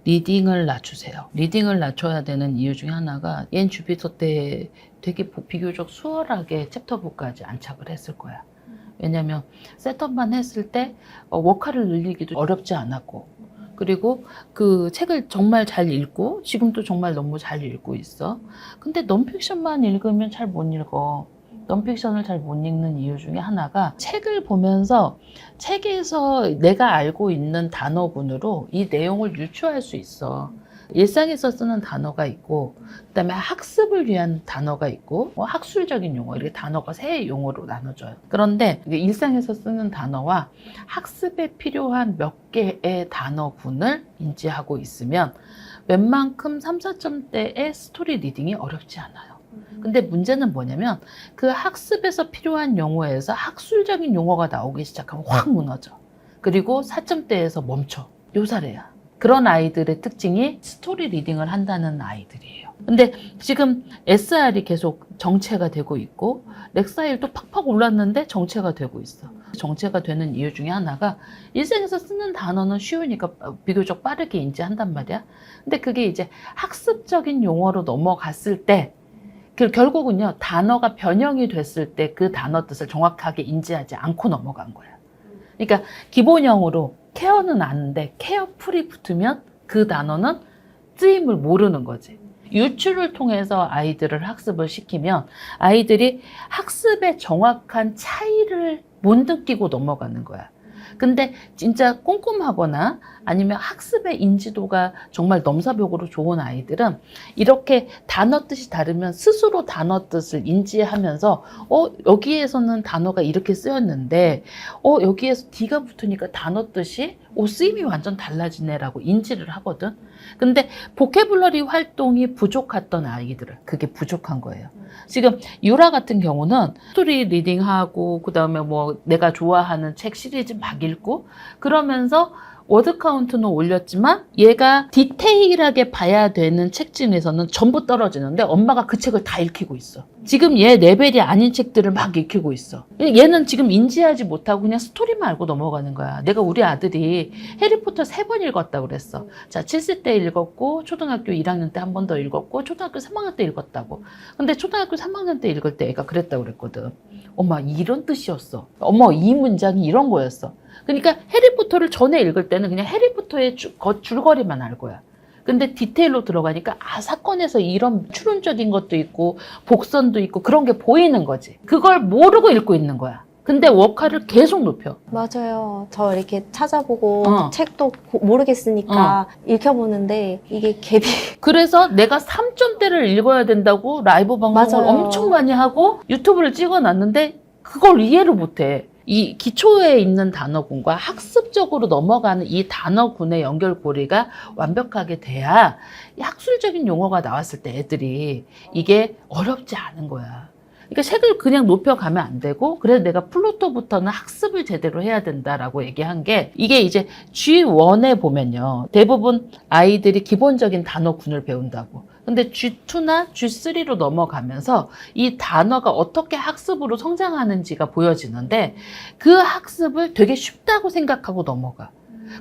리딩을 낮추세요. 리딩을 낮춰야 되는 이유 중에 하나가 얘는 주피터 때 되게 비교적 수월하게 챕터북까지 안착을 했을 거야. 왜냐면 셋업만 했을 때 워카를 늘리기도 어렵지 않았고, 그리고 그 책을 정말 잘 읽고 지금도 정말 너무 잘 읽고 있어. 근데 넌픽션만 읽으면 잘 못 읽어. 넌픽션을 잘 못 읽는 이유 중에 하나가 책을 보면서 책에서 내가 알고 있는 단어군으로 이 내용을 유추할 수 있어. 일상에서 쓰는 단어가 있고, 그다음에 학습을 위한 단어가 있고, 학술적인 용어, 이렇게 단어가 세 용어로 나눠져요. 그런데 일상에서 쓰는 단어와 학습에 필요한 몇 개의 단어군을 인지하고 있으면 웬만큼 3, 4점대의 스토리 리딩이 어렵지 않아요. 근데 문제는 뭐냐면 그 학습에서 필요한 용어에서 학술적인 용어가 나오기 시작하면 확 무너져. 그리고 4점대에서 멈춰. 요사래야. 그런 아이들의 특징이 스토리 리딩을 한다는 아이들이에요. 근데 지금 SR이 계속 정체가 되고 있고 렉사일도 팍팍 올랐는데 정체가 되고 있어. 정체가 되는 이유 중에 하나가 일생에서 쓰는 단어는 쉬우니까 비교적 빠르게 인지한단 말이야. 근데 그게 이제 학습적인 용어로 넘어갔을 때 결국은요, 단어가 변형이 됐을 때 그 단어 뜻을 정확하게 인지하지 않고 넘어간 거야. 그러니까 기본형으로 케어는 아는데 케어풀이 붙으면 그 단어는 쓰임을 모르는 거지. 유추를 통해서 아이들을 학습을 시키면 아이들이 학습의 정확한 차이를 못 느끼고 넘어가는 거야. 근데 진짜 꼼꼼하거나 아니면 학습의 인지도가 정말 넘사벽으로 좋은 아이들은 이렇게 단어 뜻이 다르면 스스로 단어 뜻을 인지하면서 여기에서는 단어가 이렇게 쓰였는데 여기에서 D가 붙으니까 단어 뜻이 쓰임이 완전 달라지네라고 인지를 하거든. 근데 보캐블러리 활동이 부족했던 아이들은 그게 부족한 거예요. 지금 유라 같은 경우는 스토리 리딩하고 그다음에 뭐 내가 좋아하는 책 시리즈 막 읽고 그러면서 워드 카운트는 올렸지만 얘가 디테일하게 봐야 되는 책 중에서는 전부 떨어지는데 엄마가 그 책을 다 읽히고 있어. 지금 얘 레벨이 아닌 책들을 막 읽히고 있어. 얘는 지금 인지하지 못하고 그냥 스토리만 알고 넘어가는 거야. 내가 우리 아들이 해리포터 3번 읽었다고 그랬어. 자, 7세 때 읽었고 초등학교 1학년 때 한 번 더 읽었고 초등학교 3학년 때 읽었다고. 근데 초등학교 3학년 때 읽을 때 애가 그랬다고 그랬거든. 엄마 이런 뜻이었어. 엄마 이 문장이 이런 거였어. 그러니까 해리포터를 전에 읽을 때는 그냥 해리포터의 줄거리만 알 거야. 근데 디테일로 들어가니까 사건에서 이런 추론적인 것도 있고 복선도 있고 그런 게 보이는 거지. 그걸 모르고 읽고 있는 거야. 근데 워카를 계속 높여. 맞아요. 저 이렇게 찾아보고 책도 모르겠으니까 읽혀보는데 이게 갭이 그래서 내가 3점대를 읽어야 된다고 라이브 방송을 맞아요. 엄청 많이 하고 유튜브를 찍어놨는데 그걸 이해를 못해. 이 기초에 있는 단어군과 학습적으로 넘어가는 이 단어군의 연결고리가 완벽하게 돼야 이 학술적인 용어가 나왔을 때 애들이 이게 어렵지 않은 거야. 그러니까 책을 그냥 높여가면 안 되고 그래서 내가 플루토부터는 학습을 제대로 해야 된다라고 얘기한 게 이게 이제 G1에 보면요. 대부분 아이들이 기본적인 단어군을 배운다고. 근데 G2나 G3로 넘어가면서 이 단어가 어떻게 학습으로 성장하는지가 보여지는데 그 학습을 되게 쉽다고 생각하고 넘어가.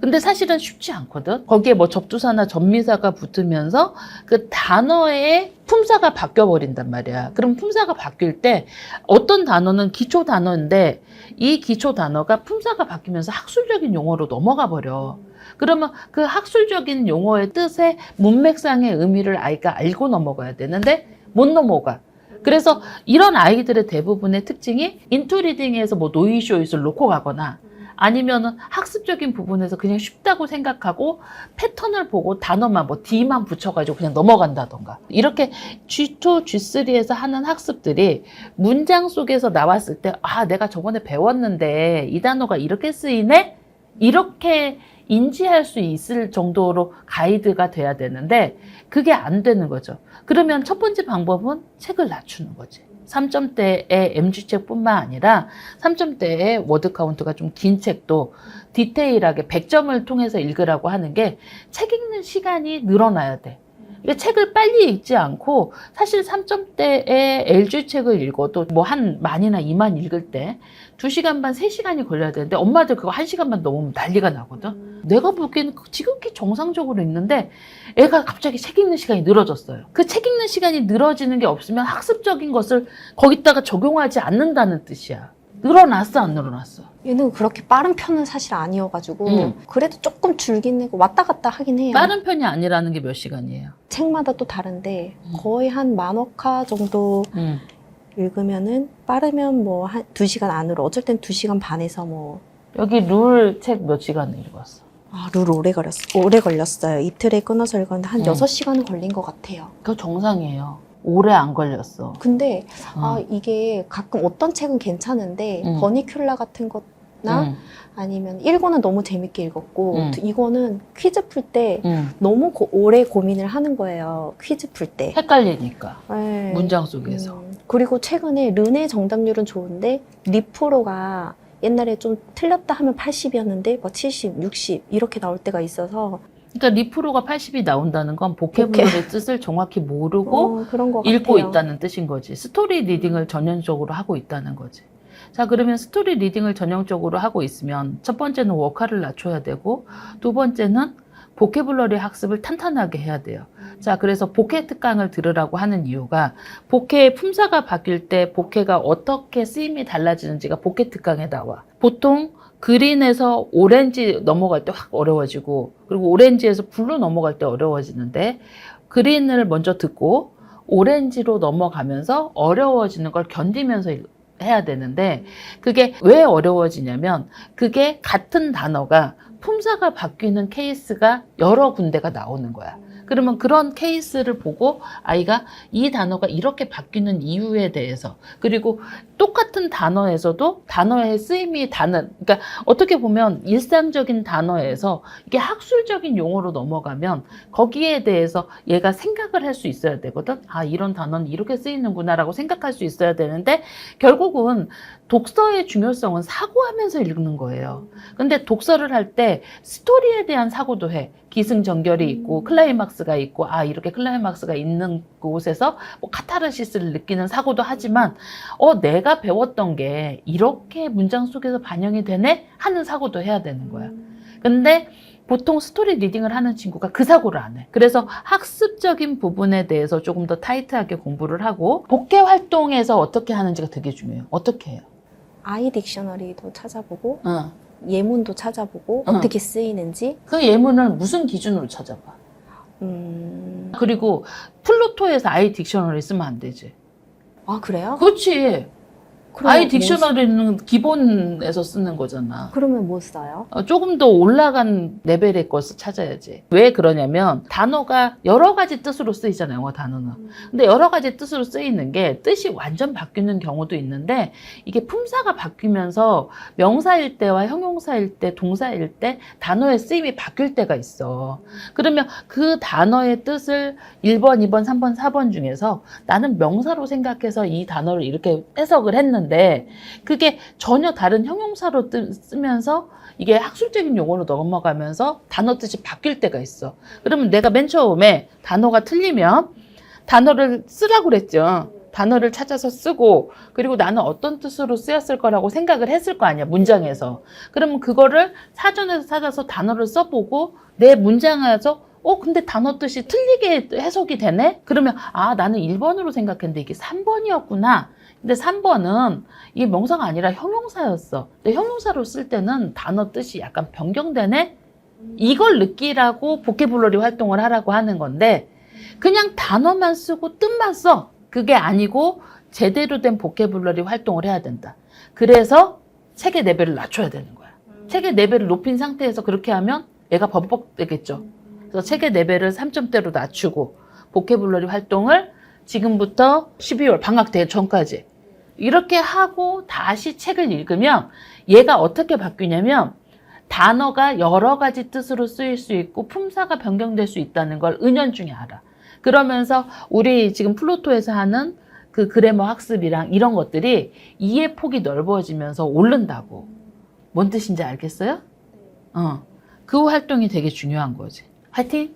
근데 사실은 쉽지 않거든. 거기에 뭐 접두사나 접미사가 붙으면서 그 단어의 품사가 바뀌어버린단 말이야. 그럼 품사가 바뀔 때 어떤 단어는 기초 단어인데 이 기초 단어가 품사가 바뀌면서 학술적인 용어로 넘어가 버려. 그러면 그 학술적인 용어의 뜻의 문맥상의 의미를 아이가 알고 넘어가야 되는데 못 넘어가. 그래서 이런 아이들의 대부분의 특징이 인투리딩에서 뭐 노이쇼잇을 놓고 가거나 아니면은 학습적인 부분에서 그냥 쉽다고 생각하고 패턴을 보고 단어만 뭐 D만 붙여가지고 그냥 넘어간다던가. 이렇게 G2, G3에서 하는 학습들이 문장 속에서 나왔을 때 내가 저번에 배웠는데 이 단어가 이렇게 쓰이네? 이렇게 인지할 수 있을 정도로 가이드가 돼야 되는데 그게 안 되는 거죠. 그러면 첫 번째 방법은 책을 낮추는 거지. 3점대의 MG책뿐만 아니라 3점대의 워드 카운트가 좀 긴 책도 디테일하게 100점을 통해서 읽으라고 하는 게 책 읽는 시간이 늘어나야 돼. 이게 책을 빨리 읽지 않고 사실 3점대의 LG 책을 읽어도 뭐 한 만이나 2만 읽을 때 2시간 반, 3시간이 걸려야 되는데 엄마들 그거 1시간 반 넘으면 난리가 나거든. 내가 보기에는 지극히 정상적으로 읽는데 애가 갑자기 책 읽는 시간이 늘어졌어요. 그 책 읽는 시간이 늘어지는 게 없으면 학습적인 것을 거기다가 적용하지 않는다는 뜻이야. 늘어났어, 안 늘어났어? 얘는 그렇게 빠른 편은 사실 아니어가지고 그래도 조금 줄긴 해고 왔다 갔다 하긴 해요. 빠른 편이 아니라는 게 몇 시간이에요? 책마다 또 다른데 거의 한 1000화 정도 읽으면은 빠르면 뭐 한 2시간 안으로, 어쩔 땐 2시간 반에서 뭐. 여기 룰 책 몇 시간을 읽었어? 아, 룰 오래 걸렸어요. 이틀에 끊어서 읽었는데 한 6시간은 걸린 것 같아요. 그거 정상이에요. 오래 안 걸렸어. 근데 이게 가끔 어떤 책은 괜찮은데 버니큘라 같은 거나 아니면 1권은 너무 재밌게 읽었고 이거는 퀴즈 풀 때 너무 오래 고민을 하는 거예요. 퀴즈 풀 때. 헷갈리니까. 네. 문장 속에서. 그리고 최근에 르네 정답률은 좋은데 리프로가 옛날에 좀 틀렸다 하면 80이었는데 뭐 70, 60 이렇게 나올 때가 있어서. 그러니까 리프로가 80이 나온다는 건 보케블러리의 뜻을 정확히 모르고 그런 것 읽고 같아요. 있다는 뜻인 거지. 스토리 리딩을 전형적으로 하고 있다는 거지. 자, 그러면 스토리 리딩을 전형적으로 하고 있으면 첫 번째는 워카를 낮춰야 되고 두 번째는 보케블러리 학습을 탄탄하게 해야 돼요. 자, 그래서 복해 특강을 들으라고 하는 이유가 복해의 품사가 바뀔 때 복해가 어떻게 쓰임이 달라지는지가 복해 특강에 나와. 보통 그린에서 오렌지 넘어갈 때 확 어려워지고 그리고 오렌지에서 블루 넘어갈 때 어려워지는데 그린을 먼저 듣고 오렌지로 넘어가면서 어려워지는 걸 견디면서 해야 되는데 그게 왜 어려워지냐면 그게 같은 단어가 품사가 바뀌는 케이스가 여러 군데가 나오는 거야. 그러면 그런 케이스를 보고 아이가 이 단어가 이렇게 바뀌는 이유에 대해서 그리고 똑같은 단어에서도 단어의 쓰임이 다른 그러니까 어떻게 보면 일상적인 단어에서 이게 학술적인 용어로 넘어가면 거기에 대해서 얘가 생각을 할 수 있어야 되거든. 아, 이런 단어는 이렇게 쓰이는구나라고 생각할 수 있어야 되는데 결국은 독서의 중요성은 사고하면서 읽는 거예요. 근데 독서를 할 때 스토리에 대한 사고도 해. 기승전결이 있고 클라이막스가 있고 아 이렇게 클라이막스가 있는 곳에서 뭐 카타르시스를 느끼는 사고도 하지만 내가 배웠던 게 이렇게 문장 속에서 반영이 되네 하는 사고도 해야 되는 거야. 근데 보통 스토리 리딩을 하는 친구가 그 사고를 안 해. 그래서 학습적인 부분에 대해서 조금 더 타이트하게 공부를 하고 복해 활동에서 어떻게 하는지가 되게 중요해요. 어떻게 해요? 아이 딕셔너리도 찾아보고 어. 예문도 찾아보고 어떻게 쓰이는지. 그 예문을 무슨 기준으로 찾아봐? 그리고 플루토에서 아이 딕셔너리 쓰면 안 되지. 아, 그래요? 그렇지. 그러면 아이 딕셔너리는 기본에서 쓰는 거잖아. 그러면 뭐 써요? 조금 더 올라간 레벨의 것을 찾아야지. 왜 그러냐면 단어가 여러 가지 뜻으로 쓰이잖아요, 영어 단어는. 근데 여러 가지 뜻으로 쓰이는 게 뜻이 완전 바뀌는 경우도 있는데 이게 품사가 바뀌면서 명사일 때와 형용사일 때, 동사일 때 단어의 쓰임이 바뀔 때가 있어. 그러면 그 단어의 뜻을 1번, 2번, 3번, 4번 중에서 나는 명사로 생각해서 이 단어를 이렇게 해석을 했는데 그게 전혀 다른 형용사로 쓰면서 이게 학술적인 용어로 넘어가면서 단어 뜻이 바뀔 때가 있어. 그러면 내가 맨 처음에 단어가 틀리면 단어를 쓰라고 그랬죠. 단어를 찾아서 쓰고 그리고 나는 어떤 뜻으로 쓰였을 거라고 생각을 했을 거 아니야, 문장에서. 그러면 그거를 사전에서 찾아서 단어를 써보고 내 문장에서 근데 단어 뜻이 틀리게 해석이 되네? 그러면 나는 1번으로 생각했는데 이게 3번이었구나. 근데 3번은 이게 명사가 아니라 형용사였어. 근데 형용사로 쓸 때는 단어 뜻이 약간 변경되네? 이걸 느끼라고 보케블러리 활동을 하라고 하는 건데 그냥 단어만 쓰고 뜻만 써. 그게 아니고 제대로 된 보케블러리 활동을 해야 된다. 그래서 책의 레벨을 낮춰야 되는 거야. 책의 레벨을 높인 상태에서 그렇게 하면 애가 버벅되겠죠. 그래서 책의 레벨을 3점대로 낮추고 보케블러리 활동을 지금부터 12월 방학 되기 전까지 이렇게 하고 다시 책을 읽으면 얘가 어떻게 바뀌냐면 단어가 여러 가지 뜻으로 쓰일 수 있고 품사가 변경될 수 있다는 걸 은연중에 알아. 그러면서 우리 지금 플루토에서 하는 그 그래머 학습이랑 이런 것들이 이해 폭이 넓어지면서 오른다고. 뭔 뜻인지 알겠어요? 그 활동이 되게 중요한 거지. 화이팅!